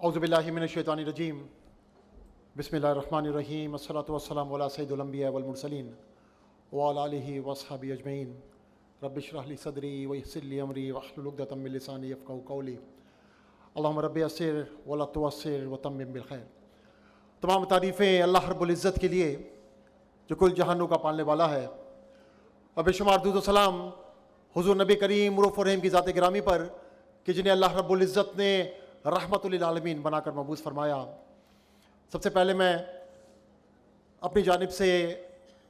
औज़ुबिल्लाहि मिनश्शैतानिर्रजीम बिस्मिल्लाहिर्रहमानिर्रहीम अस्सलातु वस्सलामु अला सय्यिदिल अंबिया वल मुरसलीन व अला आलिहि व अस्हाबिहि अजमईन रब्बि इश्रह ली सदरी व यस्सिर ली अमरी वहलुल उक़दतम मिन लिसानी यफ़क़हू क़ौली अल्लाहुम्मा रब्बि यस्सिर व ला तुअस्सिर व तम्मिम बिल खैर। तमाम तारीफ़ें अल्लाह रब्बुल इज़्ज़त के लिए जो कुल जहानों का पालने वाला है, और बेशुमार दुरूद व सलाम हुज़ूर नबी करीम रऊफ़ व रहीम की ज़ात गिरामी पर कि जिन्हें अल्लाह रब्बुल इज़्ज़त ने रहमतुल लिल आलमीन बनाकर मबूस फरमाया। सबसे पहले मैं अपनी जानिब से,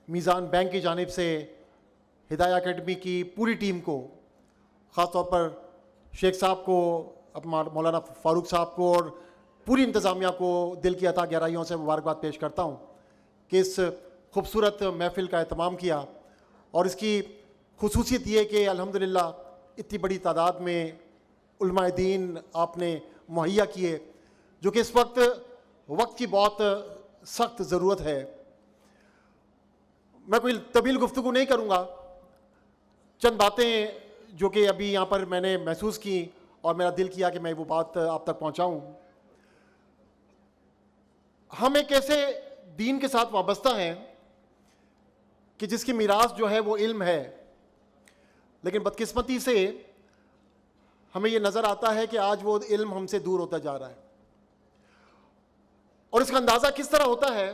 मीज़ान बैंक की जानिब से हिदाया अकेडमी की पूरी टीम को, ख़ास तौर पर शेख साहब को, मौलाना फ़ारूक साहब को और पूरी इंतज़ामिया को दिल की अता गहराइयों से मुबारकबाद पेश करता हूँ कि इस खूबसूरत महफ़िल का एहतमाम किया। और इसकी खुसूसियत ये कि अल्हम्दुलिल्लाह इतनी बड़ी तादाद में उलमाए दीन आपने मुहैया किए, जो कि इस वक्त की बहुत सख्त ज़रूरत है। मैं कोई तवील गुफ्तगू नहीं करूँगा, चंद बातें जो कि अभी यहाँ पर मैंने महसूस की और मेरा दिल किया कि मैं वो बात आप तक पहुँचाऊँ। हम एक ऐसे दीन के साथ वाबस्ता हैं कि जिसकी मीरास जो है वो इल्म है, लेकिन बदकिस्मती से हमें ये नज़र आता है कि आज वो इल्म हमसे दूर होता जा रहा है। और इसका अंदाज़ा किस तरह होता है?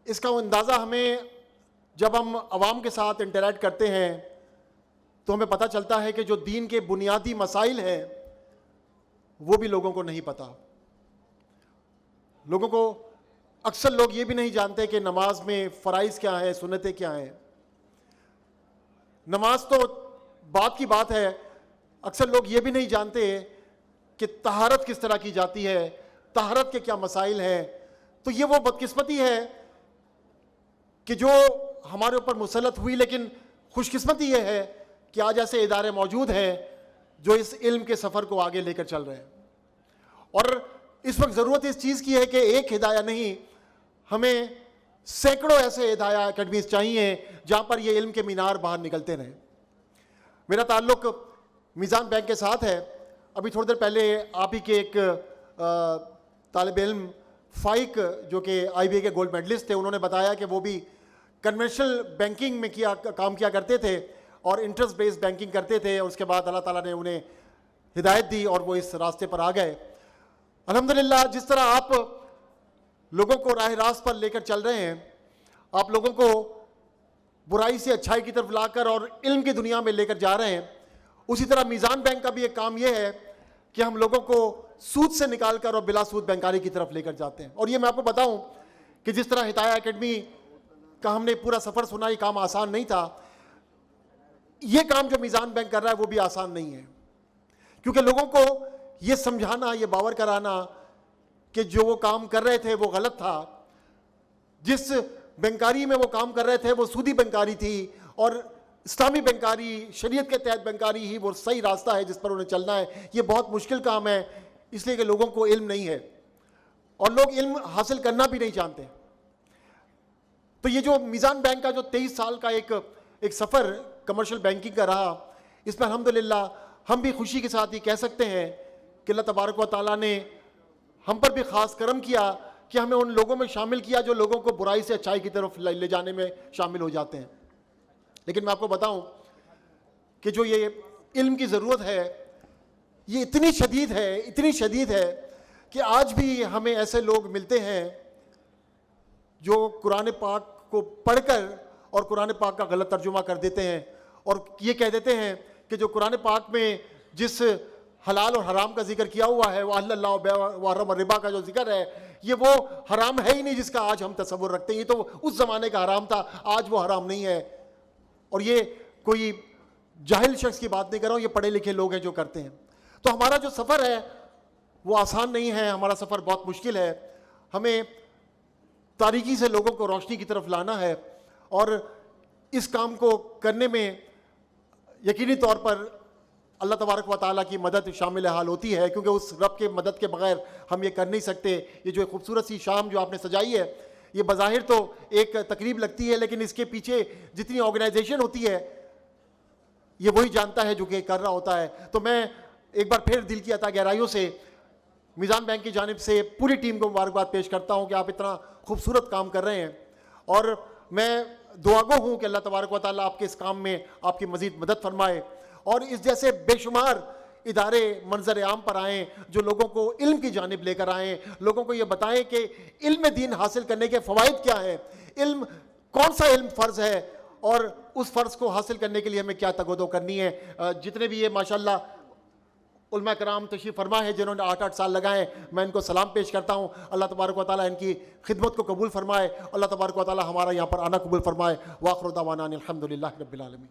इसका अंदाज़ा हमें जब हम आवाम के साथ इंटरैक्ट करते हैं तो हमें पता चलता है कि जो दीन के बुनियादी मसाइल हैं वो भी लोगों को नहीं पता। लोगों को, अक्सर लोग ये भी नहीं जानते कि नमाज में फ़राइज़ क्या है, सुन्नतें क्या हैं। नमाज तो बात की बात है, अक्सर लोग ये भी नहीं जानते कि तहारत किस तरह की जाती है, तहारत के क्या मसाइल हैं। तो ये वो बदकिस्मती है कि जो हमारे ऊपर मुसल्लत हुई, लेकिन खुशकिस्मती ये है कि आज ऐसे इदारे मौजूद हैं जो इस इल्म के सफ़र को आगे लेकर चल रहे हैं। और इस वक्त ज़रूरत इस चीज़ की है कि एक हिदाया नहीं, हमें सैकड़ों ऐसे हिदाया अकेडमीज़ चाहिए जहाँ पर ये इल्म के मीनार बाहर निकलते रहें। मेरा ताल्लुक़ मीज़ान बैंक के साथ है। अभी थोड़ी देर पहले आप ही के एक तालिब इल्म फ़ाइक, जो कि IBA के गोल्ड मेडलिस्ट थे, उन्होंने बताया कि वो भी कन्वेंशनल बैंकिंग में काम किया करते थे और इंटरेस्ट बेस्ड बैंकिंग करते थे, और उसके बाद अल्लाह ताला ने उन्हें हिदायत दी और वो इस रास्ते पर आ गए। अल्हम्दुलिल्लाह, जिस तरह आप लोगों को राह रास्त पर लेकर चल रहे हैं, आप लोगों को बुराई से अच्छाई की तरफ लाकर और इल्म की दुनिया में लेकर जा रहे हैं, उसी तरह मीज़ान बैंक का भी एक काम यह है कि हम लोगों को सूद से निकालकर और बिला सूद बैंकारी की तरफ लेकर जाते हैं। और ये मैं आपको बताऊं कि जिस तरह हिदाया अकेडमी का हमने पूरा सफ़र सुना, ये काम आसान नहीं था। ये काम जो मीज़ान बैंक कर रहा है वो भी आसान नहीं है, क्योंकि लोगों को ये समझाना, ये बावर कराना कि जो वो काम कर रहे थे वो गलत था, जिस बैंकारी में वो काम कर रहे थे वो सूदी बैंकारी थी, और इस्लामी बैंकारी, शरीयत के तहत बैंकारी ही वो सही रास्ता है जिस पर उन्हें चलना है। ये बहुत मुश्किल काम है, इसलिए कि लोगों को इल्म नहीं है और लोग इल्म हासिल करना भी नहीं जानते। तो ये जो मीज़ान बैंक का जो 23 साल का एक सफ़र कमर्शियल बैंकिंग का रहा, इसमें अल्हम्दुलिल्लाह हम भी खुशी के साथ ये कह सकते हैं कि अल्लाह तबारक व तआला ने हम पर भी ख़ास करम किया कि हमें उन लोगों में शामिल किया जो लोगों को बुराई से अच्छाई की तरफ ले जाने में शामिल हो जाते हैं। लेकिन मैं आपको बताऊं कि जो ये इल्म की ज़रूरत है ये इतनी शदीद है, इतनी शदीद है कि आज भी हमें ऐसे लोग मिलते हैं जो कुरान पाक को पढ़कर और कुरान पाक का गलत तर्जुमा कर देते हैं और ये कह देते हैं कि जो कुरान पाक में जिस हलाल और हराम का जिक्र किया हुआ है, वो अल्लाह व रिबा का जो जिक्र है, ये वो हराम है ही नहीं जिसका आज हम तसव्वुर रखते हैं। ये तो उस ज़माने का हराम था, आज वो हराम नहीं है। और ये कोई जाहिल शख्स की बात नहीं कर रहा हूँ, ये पढ़े लिखे लोग हैं जो करते हैं। तो हमारा जो सफ़र है वो आसान नहीं है, हमारा सफ़र बहुत मुश्किल है। हमें तारीकी से लोगों को रोशनी की तरफ लाना है और इस काम को करने में यकीनी तौर पर अल्लाह तबारक व तआला की मदद शामिल हाल होती है, क्योंकि उस रब के मदद के बगैर हम ये कर नहीं सकते। ये जो खूबसूरत सी शाम जो आपने सजाई है, ये बज़ाहिर तो एक तकरीब लगती है, लेकिन इसके पीछे जितनी ऑर्गेनाइजेशन होती है ये वही जानता है जो कि कर रहा होता है। तो मैं एक बार फिर दिल की अता गहराइयों से मिज़ान बैंक की जानिब से पूरी टीम को मुबारकबाद पेश करता हूँ कि आप इतना खूबसूरत काम कर रहे हैं, और मैं दुआगो हूँ कि अल्लाह तबारक व तआला आपके इस काम में आपकी मज़ीद मदद फरमाए, और इस जैसे बेशुमार इदारे मंजर आम पर आएँ जो लोगों को इल्म की जानिब लेकर आएँ, लोगों को ये बताएं कि इल्म दीन हासिल करने के फ़वाइद क्या है, इल्म कौन सा इल्म फ़र्ज़ है और उस फ़र्ज़ को हासिल करने के लिए हमें क्या तगोदो करनी है। जितने भी ये माशाल्लाह उलमा कराम तशरीफ़ फरमा है जिन्होंने 8-8 साल लगाए, मैं इनको सलाम पेश करता हूँ। अल्लाह तबारक व तआला इनकी खिदमत को कबूल फरमाए, अल्लाह तबारक व तआला हमारा यहाँ पर आना कबूल फरमाए। वाखिर दावाना अनिल हम्दुलिल्लाहि रब्बिल आलमीन।